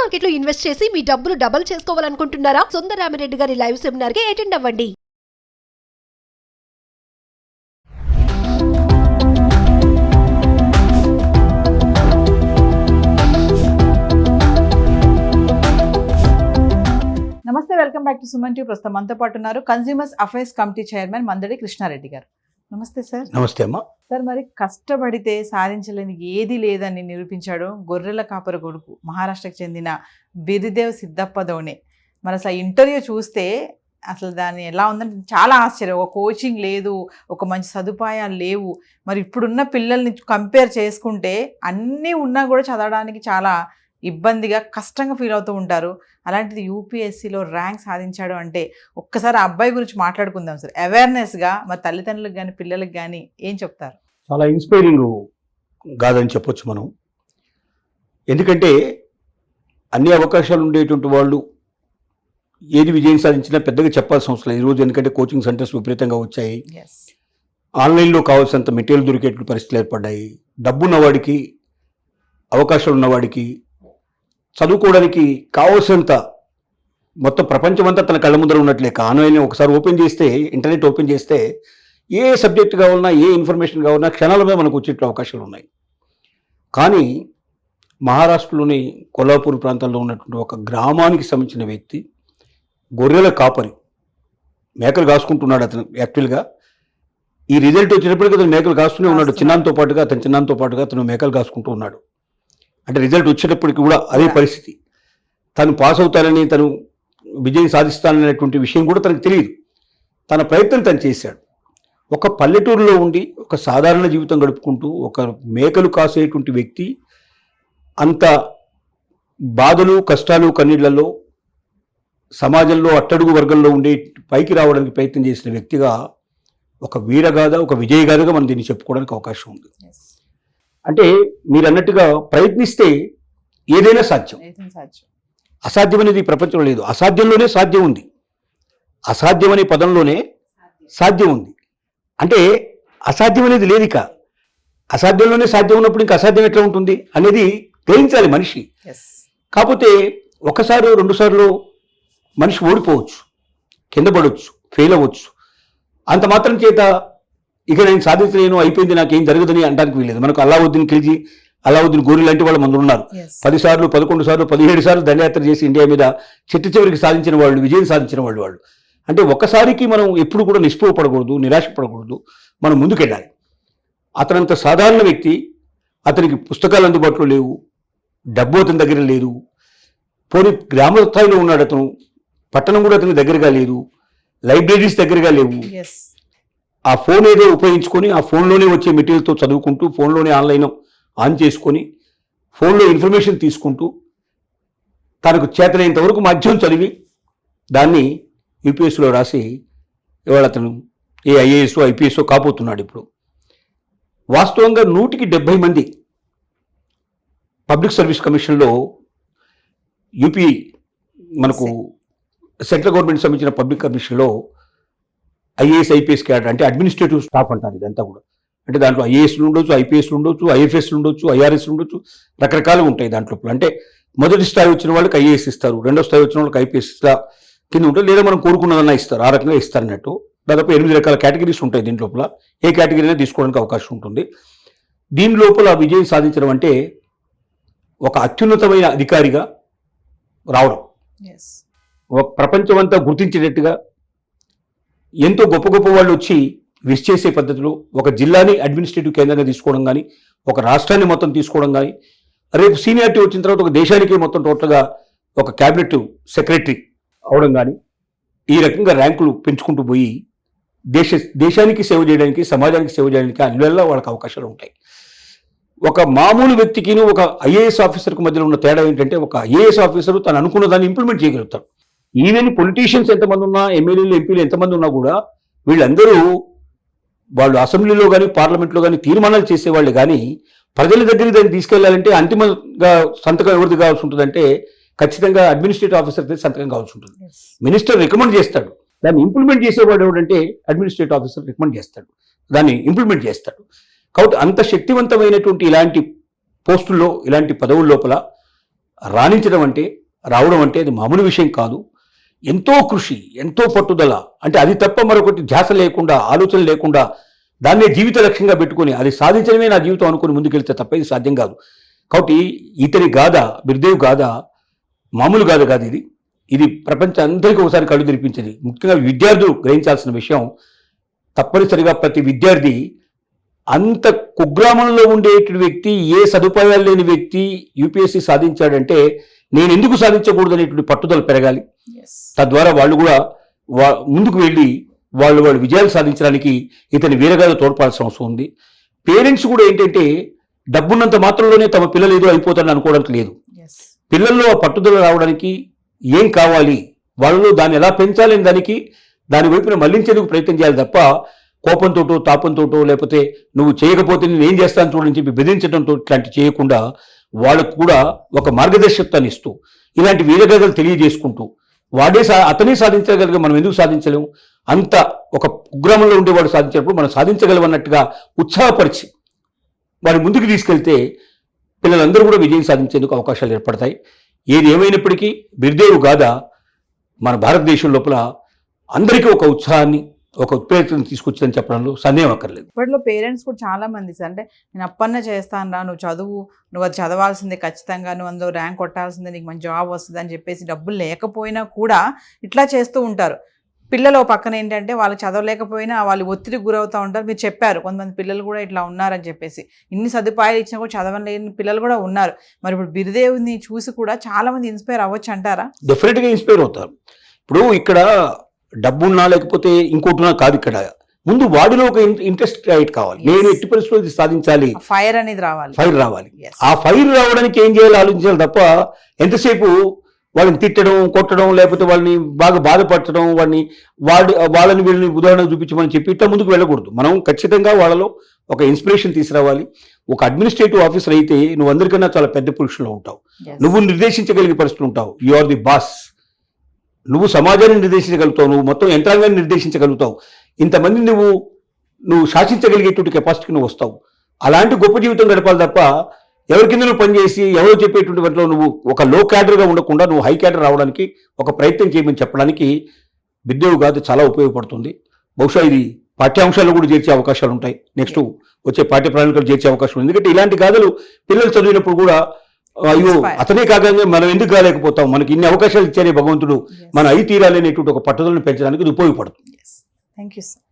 Market లో invest చేసి మీ డబ్బులు డబుల్ చేసుకోవాలనుకుంటున్నారా? సుందరరామిరెడ్డి గారి లైవ్ సెమినార్ కి అటెండ్ అవ్వండి. నమస్తే, welcome back to Suman TV. ప్రస్తుతం మనతో పాటు ఉన్నారు consumers affairs committee chairman Mandadi Krishna Reddy గారు. నమస్తే సార్. నమస్తే అమ్మా. సార్, మరి కష్టపడితే సాధించలేని ఏది లేదని నిరూపించాడు గొర్రెల కాపర కొడుకు మహారాష్ట్రకు చెందిన బిరిదేవ్ సిద్ధప్ప దోణే. మరి అసలు ఇంటర్వ్యూ చూస్తే అసలు దాన్ని ఎలా ఉందంటే చాలా ఆశ్చర్యం. ఒక కోచింగ్ లేదు, ఒక మంచి సదుపాయాలు లేవు. మరి ఇప్పుడున్న పిల్లల్ని కంపేర్ చేసుకుంటే అన్నీ ఉన్నా కూడా చదవడానికి చాలా ఇబ్బందిగా కష్టంగా ఫీల్ అవుతూ ఉంటారు. అలాంటిది యూపీఎస్సీలో ర్యాంక్ సాధించాడు అంటే ఒక్కసారి ఆ అబ్బాయి గురించి మాట్లాడుకుందాం సార్. అవేర్నెస్గా మరి తల్లిదండ్రులకు కానీ పిల్లలకు కానీ ఏం చెప్తారు? చాలా ఇన్స్పైరింగ్ కాదని చెప్పొచ్చు మనం. ఎందుకంటే అన్ని అవకాశాలు ఉండేటువంటి వాళ్ళు ఏది విజయం సాధించినా పెద్దగా చెప్పాల్సిన అవసరం లేదు ఈరోజు. ఎందుకంటే కోచింగ్ సెంటర్స్ విపరీతంగా వచ్చాయి, ఆన్లైన్లో కావాల్సినంత మెటీరియల్ దొరికేటువంటి పరిస్థితులు ఏర్పడ్డాయి. డబ్బున్నవాడికి, అవకాశాలు ఉన్నవాడికి చదువుకోవడానికి కావాల్సినంత మొత్తం ప్రపంచమంతా తన కళ్ళ ముందర ఉన్నట్లే. ఆన్లైన్ ఒకసారి ఓపెన్ చేస్తే, ఇంటర్నెట్ ఓపెన్ చేస్తే ఏ సబ్జెక్ట్ కావాలన్నా, ఏ ఇన్ఫర్మేషన్ కావాలన్నా క్షణాలమే మనకు వచ్చేట్లు అవకాశాలు ఉన్నాయి. కానీ మహారాష్ట్రలోని కొల్లాపూర్ ప్రాంతంలో ఉన్నటువంటి ఒక గ్రామానికి సంబంధించిన వ్యక్తి, గొర్రెల కాపరి, మేకలు కాసుకుంటున్నాడు. అతను యాక్చువల్గా ఈ రిజల్ట్ వచ్చేటప్పటికి అతను మేకలు కాస్తూనే ఉన్నాడు. చిన్నాంతో పాటుగా అతను మేకలు కాసుకుంటూ ఉన్నాడు. అంటే రిజల్ట్ వచ్చేటప్పటికి కూడా అదే పరిస్థితి. తను పాస్ అవుతానని, తను విజయం సాధిస్తాననేటువంటి విషయం కూడా తనకు తెలియదు. తన ప్రయత్నం తను చేశాడు. ఒక పల్లెటూరులో ఉండి ఒక సాధారణ జీవితం గడుపుకుంటూ ఒక మేకలు కాసేటువంటి వ్యక్తి అంత బాధలు, కష్టాలు, కన్నీళ్లలో సమాజంలో అట్టడుగు వర్గంలో ఉండే పైకి రావడానికి ప్రయత్నం చేసిన వ్యక్తిగా ఒక వీరగాథ, ఒక విజయగాథగా మనం దీన్ని చెప్పుకోవడానికి అవకాశం ఉంది. అంటే మీరు అన్నట్టుగా ప్రయత్నిస్తే ఏదైనా సాధ్యం. అసాధ్యం అనేది ప్రపంచంలో లేదు. అసాధ్యంలోనే సాధ్యం ఉంది. అసాధ్యం అనే పదంలోనే సాధ్యం ఉంది. అంటే అసాధ్యం అనేది లేదు. ఇక అసాధ్యంలోనే సాధ్యం ఉన్నప్పుడు ఇంకా అసాధ్యం ఎట్లా ఉంటుంది అనేది గ్రహించాలి మనిషి. కాకపోతే ఒకసారి, రెండుసార్లు మనిషి ఓడిపోవచ్చు, కింద పడవచ్చు, ఫెయిల్ అవ్వచ్చు. అంత మాత్రం చేత ఇక నేను సాధించలేను, అయిపోయింది, నాకేం జరగదని అనడానికి వీలేదు. మనకు అల్లావుద్దీన్ ఖిల్జీ, అల్లావుద్దీన్ గోరి లాంటి వాళ్ళు మంది ఉన్నారు. 10 సార్లు, 11 సార్లు, 17 సార్లు దండయాత్ర చేసి ఇండియా మీద చివరికి సాధించిన వాళ్ళు, విజయం సాధించిన వాళ్ళు. అంటే ఒక్కసారికి మనం ఎప్పుడు కూడా నిస్పృహపడకూడదు, నిరాశపడకూడదు, మనం ముందుకెళ్ళాలి. అతనంత సాధారణ వ్యక్తి, అతనికి పుస్తకాలు అందుబాటులో లేవు, డబ్బు అతని దగ్గర లేదు, పోనీ గ్రామ స్థాయిలో ఉన్నాడు అతను, పట్టణం కూడా అతని దగ్గరగా లేదు, లైబ్రరీస్ దగ్గరగా లేవు. ఆ ఫోన్ ఏదో ఉపయోగించుకొని ఆ ఫోన్లోనే వచ్చే మెటీరియల్తో చదువుకుంటూ, ఫోన్లోనే ఆన్లైన్ ఆన్ చేసుకొని ఫోన్లో ఇన్ఫర్మేషన్ తీసుకుంటూ తనకు చేతనైనంత వరకు మాధ్యమం చదివి దాన్ని యూపీఎస్సీలో రాసి ఇవాళ అతను ఏ ఐఏఎస్, ఐపీఎస్ కాబోతున్నాడు. ఇప్పుడు వాస్తవంగా 170 మంది పబ్లిక్ సర్వీస్ కమిషన్లో యూపీ మనకు సెంట్రల్ గవర్నమెంట్ సంబంధించిన పబ్లిక్ కమిషన్లో ఐఏఎస్, ఐపీఎస్ క్యాడర్ అంటే అడ్మినిస్ట్రేటివ్ స్టాఫ్ అంటారు. ఇదంతా కూడా అంటే దాంట్లో ఐఏఎస్లు ఉండొచ్చు, ఐపీఎస్లు ఉండొచ్చు, ఐఎఫ్ఎస్లు ఉండొచ్చు, ఐఆర్ఎస్లు ఉండొచ్చు, రకరకాలుగా ఉంటాయి దాంట్లో. అంటే మొదటి స్థాయి వచ్చిన వాళ్ళకి ఐఏఎస్ ఇస్తారు, రెండో స్థాయి వచ్చిన వాళ్ళకి ఐపీఎస్ కింద ఉంటుంది, లేదా మనం కోరుకున్నదన్నా ఇస్తారు. ఆ రకంగా ఇస్తారు అన్నట్టు. దాదాపు 8 రకాల కేటగిరీస్ ఉంటాయి దీని లోపల. ఏ కేటగిరీనే తీసుకోవడానికి అవకాశం ఉంటుంది. దీని లోపల విజయం సాధించడం అంటే ఒక అత్యున్నతమైన అధికారిగా రావడం, ఒక ప్రపంచమంతా గుర్తించేటట్టుగా ఎంతో గొప్ప గొప్ప వాళ్ళు వచ్చి విష్ చేసే పద్ధతిలో ఒక జిల్లాని అడ్మినిస్ట్రేటివ్ కేంద్రంగా తీసుకోవడం కానీ, ఒక రాష్ట్రాన్ని మొత్తం తీసుకోవడం కానీ, రేపు సీనియారిటీ వచ్చిన తర్వాత ఒక దేశానికి మొత్తం టోటల్గా ఒక క్యాబినెట్ సెక్రటరీ అవడం కానీ, ఈ రకంగా ర్యాంకులు పెంచుకుంటూ పోయి దేశానికి సేవ చేయడానికి, సమాజానికి సేవ చేయడానికి అన్నివేళ వాళ్ళకి అవకాశాలు ఉంటాయి. ఒక మామూలు వ్యక్తికి ఒక ఐఏఎస్ ఆఫీసర్కి మధ్యలో ఉన్న తేడా ఏంటంటే, ఒక ఐఏఎస్ ఆఫీసర్ తను అనుకున్న దాన్ని ఇంప్లిమెంట్ చేయగలుగుతారు. ఈవెన్ పొలిటీషియన్స్ ఎంతమంది ఉన్నా, ఎమ్మెల్యేలు, ఎంపీలు ఎంతమంది ఉన్నా కూడా వీళ్ళందరూ వాళ్ళు అసెంబ్లీలో కానీ, పార్లమెంట్లో కానీ తీర్మానాలు చేసేవాళ్ళు. కానీ ప్రజల దగ్గరికి దాన్ని తీసుకెళ్లాలంటే అంతిమంగా సంతకం ఎవరిది కావాల్సి ఉంటుందంటే ఖచ్చితంగా అడ్మినిస్ట్రేటివ్ ఆఫీసర్ సంతకం కావాల్సి ఉంటుంది. మినిస్టర్ రికమెండ్ చేస్తాడు, దాన్ని ఇంప్లిమెంట్ చేసేవాడు ఎవడంటే అడ్మినిస్ట్రేటివ్ ఆఫీసర్ రికమెండ్ చేస్తాడు, దాన్ని ఇంప్లిమెంట్ చేస్తాడు. కాబట్టి అంత శక్తివంతమైనటువంటి ఇలాంటి పోస్టుల్లో, ఇలాంటి పదవుల లోపల రాణించడం అంటే, రావడం అంటే అది మామూలు విషయం కాదు. ఎంతో కృషి, ఎంతో పట్టుదల, అంటే అది తప్ప మరొకటి ధ్యాస లేకుండా, ఆలోచన లేకుండా దాన్నే జీవిత లక్ష్యంగా పెట్టుకుని అది సాధించడమే నా జీవితం అనుకుని ముందుకెళ్తే తప్ప ఇది సాధ్యం కాదు. కాబట్టి ఇతని గాథ, బిర్దేవ్ గాథ మామూలు గాథ కాదు. ఇది ప్రపంచం అందరికీ ఒకసారి కళ్ళు తెరిపించింది. ముఖ్యంగా విద్యార్థులు గ్రహించాల్సిన విషయం, తప్పనిసరిగా ప్రతి విద్యార్థి, అంత కుగ్రామంలో ఉండేటువంటి వ్యక్తి, ఏ సదుపాయాలు లేని వ్యక్తి యూపీఎస్సీ సాధించాడంటే నేను ఎందుకు సాధించకూడదు అనేటువంటి పట్టుదల పెరగాలి. తద్వారా వాళ్ళు కూడా ముందుకు వెళ్ళి వాళ్ళు విజయాలు సాధించడానికి ఇతని వీరగాథ తోడ్పాల్సిన అవసరం ఉంది. పేరెంట్స్ కూడా ఏంటంటే డబ్బున్నంత మాత్రంలోనే తమ పిల్లలు ఏదో అయిపోతారని అనుకోవడానికి లేదు. పిల్లల్లో ఆ పట్టుదల రావడానికి ఏం కావాలి, వాళ్ళలో దాన్ని ఎలా పెంచాలని దాని వైపున మళ్లించేందుకు ప్రయత్నం చేయాలి తప్ప కోపంతోటో తాపంతోటో లేకపోతే నువ్వు చేయకపోతే నేను ఏం చేస్తాను చూడని చెప్పి బెదిరించడంతో ఇట్లాంటి చేయకుండా వాళ్ళకు కూడా ఒక మార్గదర్శకత్వాన్ని ఇస్తూ ఇలాంటి వీరగాథలు తెలియజేసుకుంటూ అతనే సాధించగలిగే మనం ఎందుకు సాధించలేము, అంత ఒక కుగ్రామంలో ఉండేవాడు సాధించినప్పుడు మనం సాధించగలమన్నట్టుగా ఉత్సాహపరిచి వారి ముందుకు తీసుకెళ్తే పిల్లలందరూ కూడా విజయం సాధించేందుకు అవకాశాలు ఏర్పడతాయి. ఏది ఏమైనప్పటికీ బిర్దేవ్ గాథ మన భారతదేశం లోపల అందరికీ ఒక ఉత్సాహాన్ని, ఒక ఉత్ప్రేరణ తీసుకొచ్చిందని చెప్పడంలో సందేహం అక్కర్లేదు. ఇప్పట్లో పేరెంట్స్ కూడా చాలా మంది అంటే నేను అప్పన్న చేస్తాను రా, నువ్వు అది చదవాల్సిందే, ఖచ్చితంగా నువ్వు అందులో ర్యాంక్ కొట్టాల్సిందే, నీకు మంచి జాబ్ వస్తుంది అని చెప్పేసి డబ్బులు లేకపోయినా కూడా ఇట్లా చేస్తూ ఉంటారు. పిల్లలు పక్కన ఏంటంటే వాళ్ళు చదవలేకపోయినా వాళ్ళు ఒత్తిడికి గురవుతూ ఉంటారు. మీరు చెప్పారు కొంతమంది పిల్లలు కూడా ఇట్లా ఉన్నారని చెప్పేసి, ఇన్ని సదుపాయాలు ఇచ్చినా కూడా చదవలేని పిల్లలు కూడా ఉన్నారు. మరి ఇప్పుడు బిర్దేవ్ని చూసి కూడా చాలా మంది ఇన్స్పైర్ అవ్వచ్చు అంటారా? డెఫినెట్గా ఇన్స్పైర్ అవుతారు. ఇప్పుడు ఇక్కడ డబ్బున్నా లేకపోతే ఇంకోటినా కాదు, ఇక్కడ ముందు వాడిలో ఒక ఇంట్రెస్ట్ క్రియేట్ కావాలి. నేను ఎట్టి పరిస్థితుల్లో ఇది సాధించాలి, ఫైర్ అనేది రావాలి, ఫైర్ రావాలి. ఆ ఫైర్ రావడానికి ఏం చేయాలి ఆలోచించాలి తప్ప ఎంతసేపు వాళ్ళని తిట్టడం, కొట్టడం, లేకపోతే వాళ్ళని బాగా బాధపడటం, వాళ్ళని వీళ్ళని ఉదాహరణ చూపించమని చెప్పి ఇట్లా ముందుకు వెళ్ళకూడదు. మనం ఖచ్చితంగా వాళ్ళలో ఒక ఇన్స్పిరేషన్ తీసుకురావాలి. ఒక అడ్మినిస్ట్రేటివ్ ఆఫీసర్ అయితే నువ్వు అందరికన్నా చాలా పెద్ద పొజిషన్లో ఉంటావు, నువ్వు నిర్దేశించగలిగే పరిస్థితులు ఉంటావు. You are the boss. నువ్వు సమాజాన్ని నిర్దేశించగలుగుతావు, నువ్వు మొత్తం యంత్రాంగాన్ని నిర్దేశించగలుగుతావు, ఇంతమంది నువ్వు శాసించగలిగేటువంటి కెపాసిటీకి నువ్వు వస్తావు. అలాంటి గొప్ప జీవితం గడపాలి తప్ప ఎవరి కింద నువ్వు పనిచేసి ఎవరో చెప్పేటువంటి వాటిలో నువ్వు ఒక లో క్యాడర్గా ఉండకుండా నువ్వు హై క్యాడర్ రావడానికి ఒక ప్రయత్నం చేయమని చెప్పడానికి బిర్దేవ్ గాథ చాలా ఉపయోగపడుతుంది. బహుశా ఇది పాఠ్యాంశాల్లో కూడా చేర్చే అవకాశాలు ఉంటాయి, నెక్స్ట్ వచ్చే పాఠ్య ప్రణాళికలు చేర్చే అవకాశం ఉంది. ఎందుకంటే ఇలాంటి గాథలు పిల్లలు చదివినప్పుడు కూడా అయ్యో అతనే కాగా మనం ఎందుకు కాలేకపోతాం, మనకి ఇన్ని అవకాశాలు ఇచ్చారే భగవంతుడు, మన అయి తీరాలనేటువంటి ఒక పట్టుదలను పెంచడానికి ఇది ఉపయోగపడుతుంది. Thank you sir.